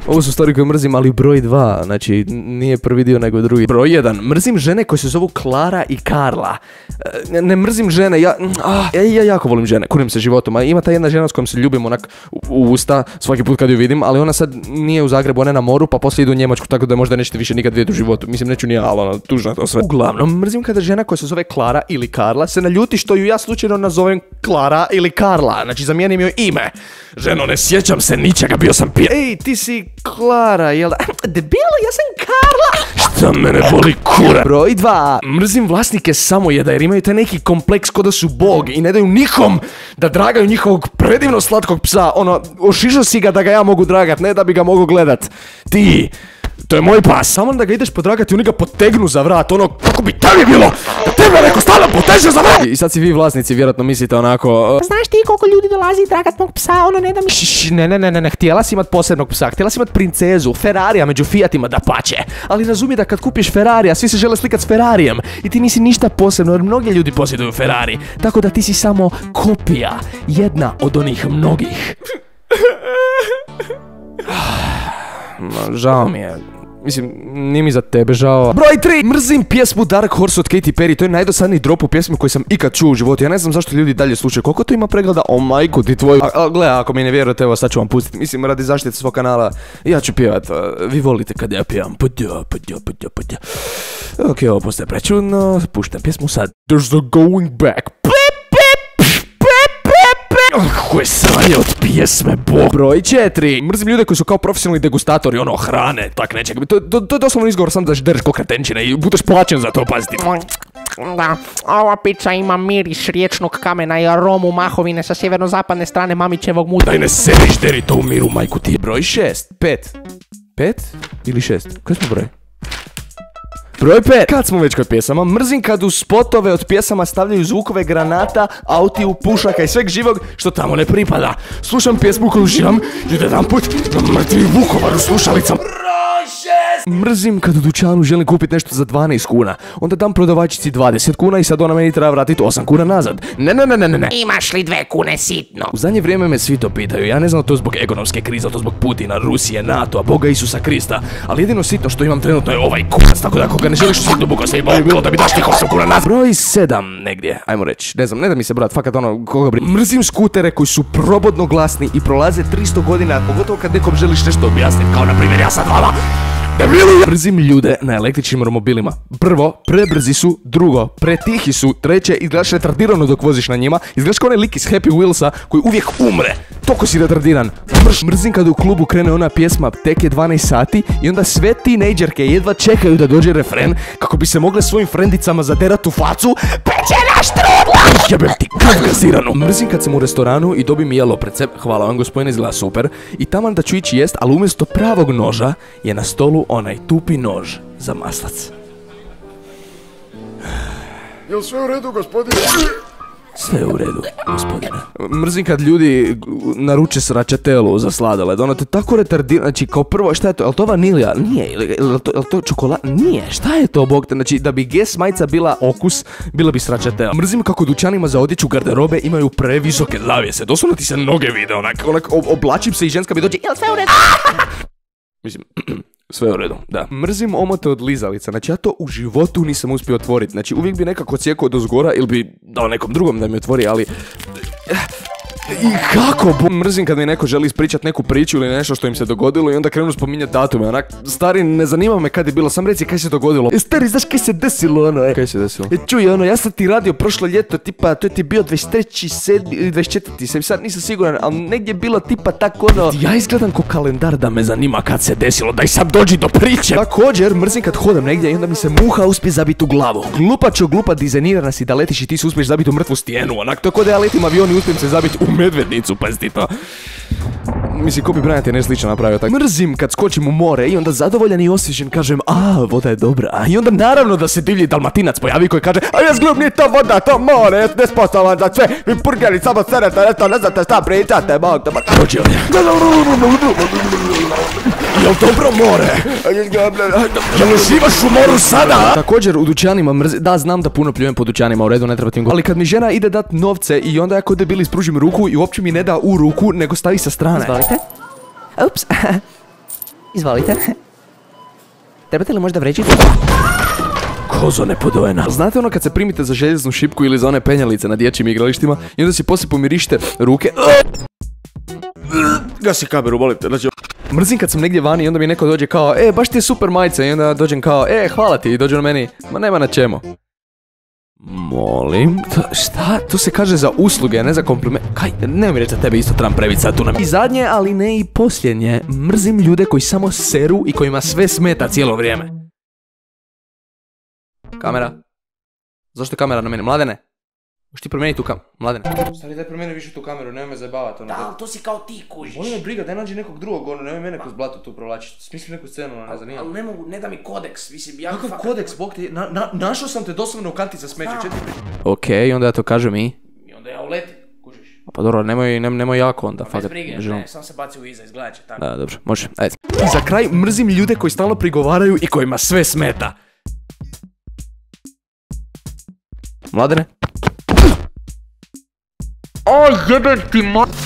Ovo su stvari koje mrzim, ali broj 2, znači nije prvi dio nego drugi. Broj 1, mrzim žene koje se zovu Klara i Karla. Ne mrzim žene, ja jako volim žene, kurim se životom, a ima ta jedna žena s kojom se ljubim onak u usta svaki put kad ju vidim, ali ona sad nije u Zagrebu, ona je na moru, pa poslije idu u Njemačku, tako da možda nećete više nikad vidjeti u životu. Mislim, neću ni ja, ali ona tužna to sve. Uglavnom, mrzim kada žena koja se zove Klara ili Karla se naljuti što ju ja slučajno nazovem Klara ili Karla, znači zamijenim joj ime. Ženo, ne sjećam se ničega, bio sam pijan. Ej, ti si Klara, jel da? Debilo, ja sam Karla! Šta mene boli kura? Broj 2. Mrzim vlasnike samojeda jer imaju taj neki kompleks ko da su bog i ne daju nikom da dragaju njihovog predivno slatkog psa. Ono, ošišao si ga da ga ja mogu dragat, ne da bi ga mogu gledat. Ti... To je moj pas. Samo da ga ideš podragati, oni ga potegnu za vrat, ono, kako bi tebi bilo, da tebe neko stalno poteže za vrat. I sad si vi vlasnici vjerojatno mislite onako, znaš ti koliko ljudi dolazi dragat mog psa, ono ne da mi... Ne, htjela si imat posebnog psa, htjela si imat princezu, Ferrarija među Fiatima da pače. Ali razumi da kad kupiš Ferrarija, svi se žele slikat s Ferrarijem i ti nisi ništa posebno jer mnogi ljudi posjeduju Ferrari. Tako da ti si samo kopija, jedna od onih mnogih. Žao mi je. Mislim, nije mi za tebe žao. Broj 3! Mrzim pjesmu Dark Horse od Katy Perry. To je najdosadniji drop u pjesmu koju sam ikad čuo u životu. Ja ne znam zašto ljudi dalje slušaju. Koliko to ima pregleda? O majku ti tvoju. Gle, ako mi ne vjerujete, evo sad ću vam pustiti. Mislim, radi zaštite svog kanala. Ja ću pjevat. Vi volite kad ja pjevam. Ok, ovo postaje prečudno. Puštam pjesmu sad. There's a going back. Kako je sranje od pjesme, bog. Broj 4. Mrzim ljude koji su kao profesionalni degustatori, ono, hrane, tak nečeg. To je doslovno izgovor sam da dereš ko kretenčine i budeš plaćen za to, paziti. Da, ova pizza ima miris riječnog kamena i aromu mahovine sa sjeverno-zapadne strane mamićevog muda. Daj ne seriš, deri to u miru, majku ti. Broj 6. 5 ili 6? Koji smo broj? Broj 5. Kad smo već kod pjesama, mrzim kad u spotove od pjesama stavljaju zvukove granata, autiju, pušaka i sveg živog što tamo ne pripada. Slušam pjesmu koju uživam i jedan put na mrtvi Vukovar u slušalicama. Mrzim kad u dućanu želim kupiti nešto za 12 kuna. Onda dam prodavačici 20 kuna i sad ona meni treba vratiti 8 kuna nazad. Ne. Imaš li 2 kune sitno? U zadnje vrijeme me svi to pitaju. Ja ne znam to zbog ekonomske krize, to zbog Putina, Rusije, NATO-a, Boga Isusa Krista. Ali jedino sitno što imam trenutno je ovaj kupac, tako da ako ga ne želiš sitno Boga se i bolje bilo da mi daš tih 8 kuna nazad. Broj 7 negdje, ajmo reći. Ne znam, ne da mi se brat, fakat ono, koga bri. Mrzim skutere koji su probodno glasni i prolaze 300 godina, pogotovo kad nekom želiš nešto objasniti, kao na primjer ja sad vama. Mrzim ljude na električnim romobilima. Prvo, prebrzi su. Drugo, pretihi su. Treće, izgledaš retardirano dok voziš na njima. Izgledaš kao onaj lik iz Happy Wheelsa koji uvijek umre. Toko si retardiran. Mrzim kada u klubu krene ona pjesma Tek je 12 sati i onda sve tinejdžerke jedva čekaju da dođe refren kako bi se mogle svojim frendicama zaderat u facu. Pečena štrudla! Jebem ti gaziranu. Mrzim kad sam u restoranu i dobim jelo pred sebe. Hvala vam gospodine, izgleda super. I taman da ću ići jest, ali umjesto pravog noža je na stolu onaj tupi nož za maslac. Jel sve u redu, gospodine? Sve je u redu, gospodine. Mrzim kad ljudi naruče sračatelu za sladoled. Ono te tako retardira, znači kao prvo, šta je to? Je li to vanilja? Nije. Je li to čokolad? Nije. Šta je to, bog te? Znači, da bi Guess majica bila okus, bila bi sračatela. Mrzim kako dućanima za odjeću garderobe imaju previsoke zavjese. Doslovno ti se noge vide, onak oblačim se i ženska mi dođe. Jel sve u redu? Mislim... Sve u redu, da. Mrzim omote od lizalica, znači ja to u životu nisam uspio otvoriti. Znači uvijek bi nekako cijekao do zgora ili bi dao nekom drugom da mi otvori, ali... I kako? Mrzim kad mi neko želi ispričat neku priču ili nešto što im se dogodilo i onda krenu spominjati datume, onak, stari, ne zanima me kad je bilo, sam reci kaj se dogodilo. Stari, znaš kaj se desilo, ono, Kaj se desilo? Čuj, ono, ja sam ti radio prošlo ljeto, tipa, to je ti bio 23.7. ili 24.7. Sad nisam siguran, ali negdje je bilo tipa tako, ono... Ja izgledam ko kalendar da me zanima kad se desilo, daj sad dođi do priče. Također, mrzim kad hodam negdje i onda mi se muha uspije zabiti u glavu. Glupa dizajnirana si da letiš i ti se uspiješ zabiti u mrtvu stijenu, onak, to je ko da ja letim avion i uspijem se zabiti u medvednicu, paziti to. Mislim, Kobe Bryant je nešto slično napravio tako. Mrzim kad skočim u more i onda zadovoljan i osvježen kažem, voda je dobra. I onda naravno da se divlji Dalmatinac pojavi koji kaže, a ja zglub, nije to voda, to more, nesposoban za sve, vi purgeli samo serete, eto, ne znate šta pričate, bog, da dođi ovdje. Jel dobro more? Jel uživaš u moru sada? Također u dućanima mrzim, da znam da puno pljujem po dućanima, u redu, ne treba tim govoriti. Ali kad mi žena ide dat novce i onda ja kod debil ispružim ruku i uopće mi ne da u ruku, nego stavi sa strane. Izvolite. Ups. Izvolite. Trebate li možda vrećicu? Kozo nepodojena. Znate ono kad se primite za željeznu šipku ili za one penjalice na dječjim igralištima i onda si poslije pomirište ruke. Gasi kameru, molim te, znači... Mrzim kad sam negdje vani i onda mi neko dođe kao, baš ti je super majica, i onda dođem kao, hvala ti, i dođe na meni, ma nema na čemu. Molim, šta? To se kaže za usluge, ne za kompliment. Kaj, ne mi reći da tebe isto trebam previti sad tu na... I zadnje, ali ne i posljednje, mrzim ljude koji samo seru i kojima sve smeta cijelo vrijeme. Kamera? Zašto je kamera na mene? Mladene? Možeš ti promijeniti tu kameru? Mladene? Stari, daj promijeni više tu kameru, nemoj me zajebavati ono. Da, ali to si kao ti kužiš. Boli me briga, daj nađi nekog drugog, ono, nemoj mene kroz blato tu provlačiti. Smisli neku scenu, ono, ne zanima. Ali ne mogu, ne da mi kodeks, mislim, ja... Kakav kodeks, bog ti, našao sam te doslovno u kanti za smeće, Okej, onda ja to kažem i onda ja uletim, kužiš. Pa dobro, nemoj jako onda, Bez brige, ne, sam se bacio u iza, izgledat će tako. Da, dobro, može, ajde. I za kraj mrzim ljude koji stalno prigovaraju i kojima sve smeta. Mladene? O, jebem ti